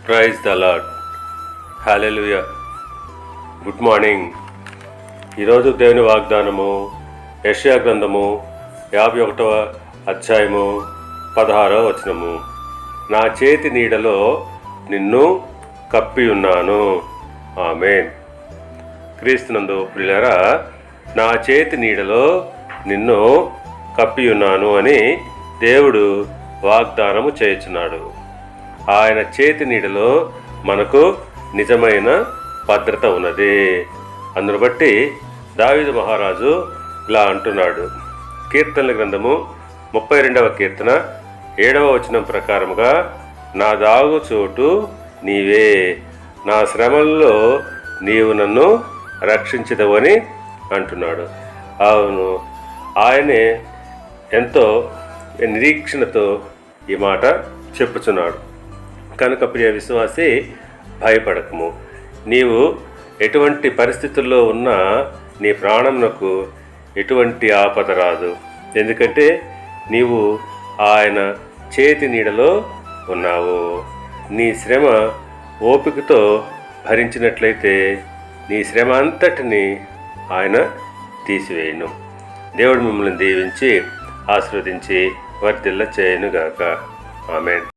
Praise the lord. Hallelujah. Good morning. ఈరోజు దేవుని వాగ్దానము యెషయా గ్రంథము 51వ అధ్యాయము 16వ వచనము. నా చేతి నీడలో నిన్ను కప్పి ఉన్నాను. ఆమేన్. క్రీస్తునందు ప్రియులారా, నా చేతి నీడలో నిన్ను కప్పి ఉన్నాను అని దేవుడు వాగ్దానము చేయుచున్నాడు. ఆయన చేతి నీడలో మనకు నిజమైన భద్రత ఉన్నది. అందును బట్టి దావీదు మహారాజు ఇలా అంటున్నాడు. కీర్తనల గ్రంథము 32వ కీర్తన 7వ వచనం ప్రకారముగా, నా దాగు చోటు నీవే, నా శ్రమల్లో నీవు నన్ను రక్షించదవని అంటున్నాడు. అవును, ఆయనే ఎంతో నిరీక్షణతో ఈ మాట చెప్పుచున్నాడు. కనుక ప్రియ విశ్వాసి, భయపడకము. నీవు ఎటువంటి పరిస్థితుల్లో ఉన్నా నీ ప్రాణమునకు ఎటువంటి ఆపద రాదు. ఎందుకంటే నీవు ఆయన చేతి నీడలో ఉన్నావు. నీ శ్రమ ఓపికతో భరించినట్లయితే నీ శ్రమ అంతటిని ఆయన తీసివేయను. దేవుడు మిమ్మల్ని దీవించి ఆశీర్వదించి వర్ధిల్ల చేయనుగాక. ఆమేన్.